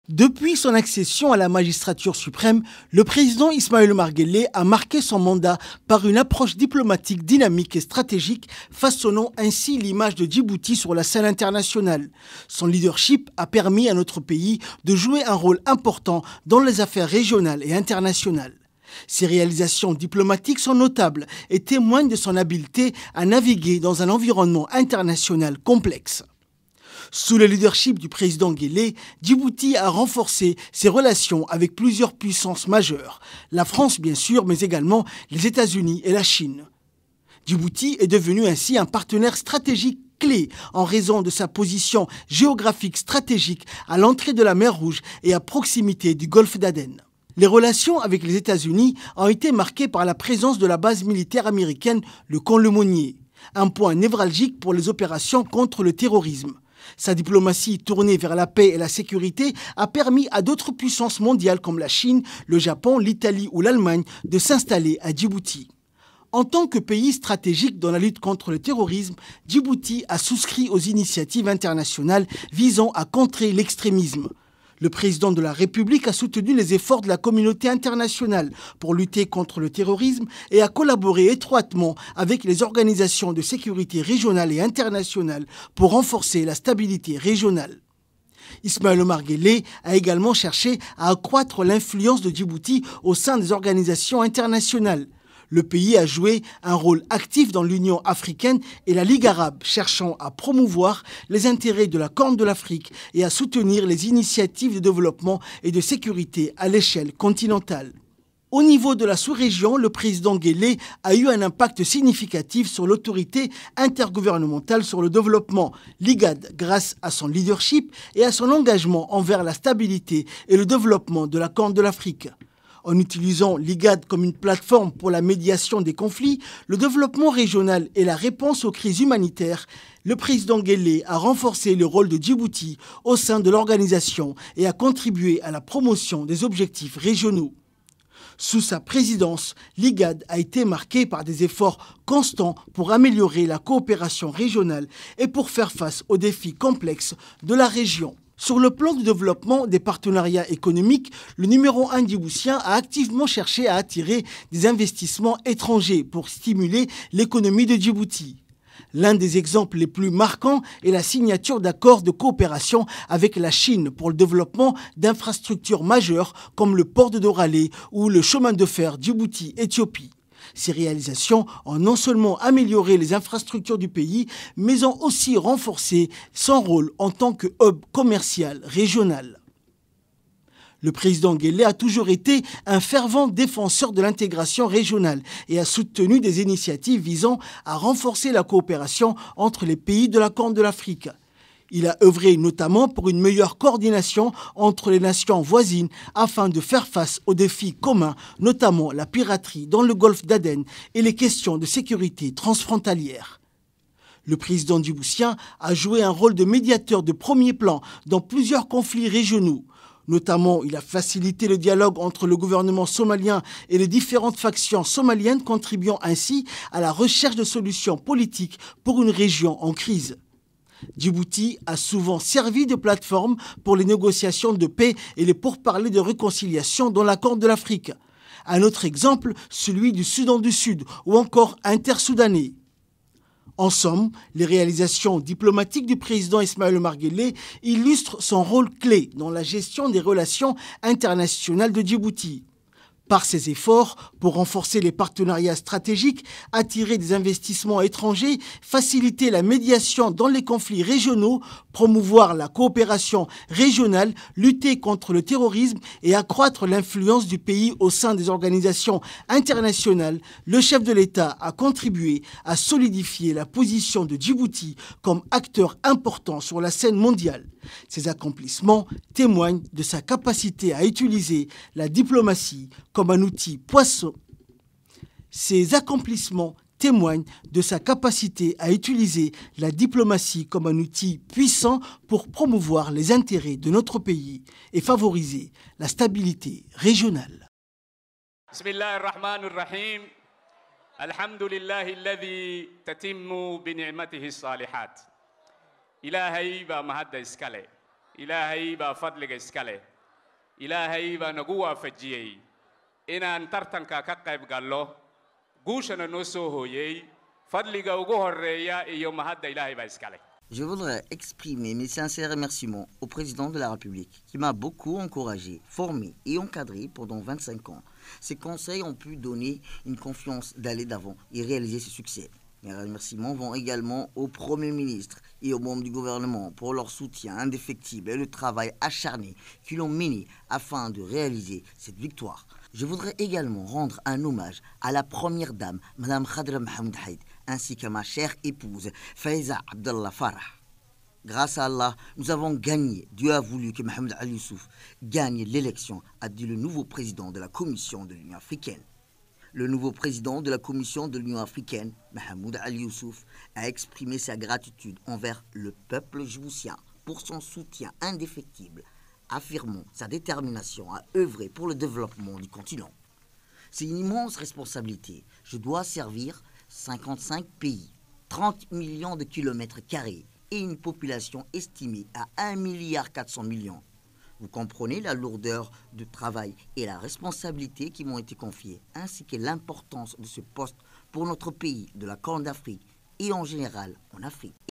Depuis son accession à la magistrature suprême, le président Ismaël Omar Guelleh a marqué son mandat par une approche diplomatique dynamique et stratégique, façonnant ainsi l'image de Djibouti sur la scène internationale. Son leadership a permis à notre pays de jouer un rôle important dans les affaires régionales et internationales. Ses réalisations diplomatiques sont notables et témoignent de son habileté à naviguer dans un environnement international complexe. Sous le leadership du président Guelleh, Djibouti a renforcé ses relations avec plusieurs puissances majeures, la France bien sûr, mais également les États-Unis et la Chine. Djibouti est devenu ainsi un partenaire stratégique clé en raison de sa position géographique stratégique à l'entrée de la mer Rouge et à proximité du golfe d'Aden. Les relations avec les États-Unis ont été marquées par la présence de la base militaire américaine, le camp Lemonnier, un point névralgique pour les opérations contre le terrorisme. Sa diplomatie tournée vers la paix et la sécurité a permis à d'autres puissances mondiales comme la Chine, le Japon, l'Italie ou l'Allemagne de s'installer à Djibouti. En tant que pays stratégique dans la lutte contre le terrorisme, Djibouti a souscrit aux initiatives internationales visant à contrer l'extrémisme. Le président de la République a soutenu les efforts de la communauté internationale pour lutter contre le terrorisme et a collaboré étroitement avec les organisations de sécurité régionales et internationales pour renforcer la stabilité régionale. Ismaël Omar Guelleh a également cherché à accroître l'influence de Djibouti au sein des organisations internationales. Le pays a joué un rôle actif dans l'Union africaine et la Ligue arabe, cherchant à promouvoir les intérêts de la Corne de l'Afrique et à soutenir les initiatives de développement et de sécurité à l'échelle continentale. Au niveau de la sous-région, le président Guelleh a eu un impact significatif sur l'autorité intergouvernementale sur le développement, l'IGAD, grâce à son leadership et à son engagement envers la stabilité et le développement de la Corne de l'Afrique. En utilisant l'IGAD comme une plateforme pour la médiation des conflits, le développement régional et la réponse aux crises humanitaires, le président Guelleh a renforcé le rôle de Djibouti au sein de l'organisation et a contribué à la promotion des objectifs régionaux. Sous sa présidence, l'IGAD a été marquée par des efforts constants pour améliorer la coopération régionale et pour faire face aux défis complexes de la région. Sur le plan du développement des partenariats économiques, le numéro 1 djiboutien a activement cherché à attirer des investissements étrangers pour stimuler l'économie de Djibouti. L'un des exemples les plus marquants est la signature d'accords de coopération avec la Chine pour le développement d'infrastructures majeures comme le port de Doralé ou le chemin de fer Djibouti-Éthiopie. Ces réalisations ont non seulement amélioré les infrastructures du pays, mais ont aussi renforcé son rôle en tant que hub commercial régional. Le président Guelleh a toujours été un fervent défenseur de l'intégration régionale et a soutenu des initiatives visant à renforcer la coopération entre les pays de la Corne de l'Afrique. Il a œuvré notamment pour une meilleure coordination entre les nations voisines afin de faire face aux défis communs, notamment la piraterie dans le golfe d'Aden et les questions de sécurité transfrontalière. Le président djiboutien a joué un rôle de médiateur de premier plan dans plusieurs conflits régionaux. Notamment, il a facilité le dialogue entre le gouvernement somalien et les différentes factions somaliennes, contribuant ainsi à la recherche de solutions politiques pour une région en crise. Djibouti a souvent servi de plateforme pour les négociations de paix et les pourparlers de réconciliation dans la Corne de l'Afrique. Un autre exemple, celui du Soudan du Sud ou encore intersoudanais. En somme, les réalisations diplomatiques du président Ismaël Omar Guelleh illustrent son rôle clé dans la gestion des relations internationales de Djibouti. Par ses efforts pour renforcer les partenariats stratégiques, attirer des investissements étrangers, faciliter la médiation dans les conflits régionaux, promouvoir la coopération régionale, lutter contre le terrorisme et accroître l'influence du pays au sein des organisations internationales, le chef de l'État a contribué à solidifier la position de Djibouti comme acteur important sur la scène mondiale. Ces accomplissements témoignent de sa capacité à utiliser la diplomatie comme un outil puissant. Ces accomplissements témoignent de sa capacité à utiliser la diplomatie comme un outil puissant pour promouvoir les intérêts de notre pays et favoriser la stabilité régionale. Bismillahirrahmanirrahim. Alhamdulillahi alladhi tatimmu bi ni'matihi salihat. Ilahay ba mahadda iskale. Ilahay ba fadliga iskale. ilaahay baa nagu waafajiyey inaan tartanka ka qayb gallo guushana noo soo hooyey fadliga ugu horreeya iyo mahadda ilaahay baa iskale. Je voudrais exprimer mes sincères remerciements au président de la République qui m'a beaucoup encouragé, formé et encadré pendant 25 ans. Ses conseils ont pu donner une confiance d'aller d'avant et réaliser ce succès. Mes remerciements vont également au Premier ministre et aux membres du gouvernement pour leur soutien indéfectible et le travail acharné qu'ils ont mené afin de réaliser cette victoire. Je voudrais également rendre un hommage à la première dame, Mme Khadra Mohamed Haïd, ainsi qu'à ma chère épouse, Faiza Abdallah Farah. Grâce à Allah, nous avons gagné. Dieu a voulu que Mohamed Ali Youssouf gagne l'élection, a dit le nouveau président de la Commission de l'Union africaine. Le nouveau président de la Commission de l'Union africaine, Mohamed Ali Youssouf, a exprimé sa gratitude envers le peuple djiboutien pour son soutien indéfectible, affirmant sa détermination à œuvrer pour le développement du continent. C'est une immense responsabilité. Je dois servir 55 pays, 30 millions de kilomètres carrés et une population estimée à 1,4 milliard. Vous comprenez la lourdeur de travail et la responsabilité qui m'ont été confiées, ainsi que l'importance de ce poste pour notre pays de la Corne d'Afrique et en général en Afrique.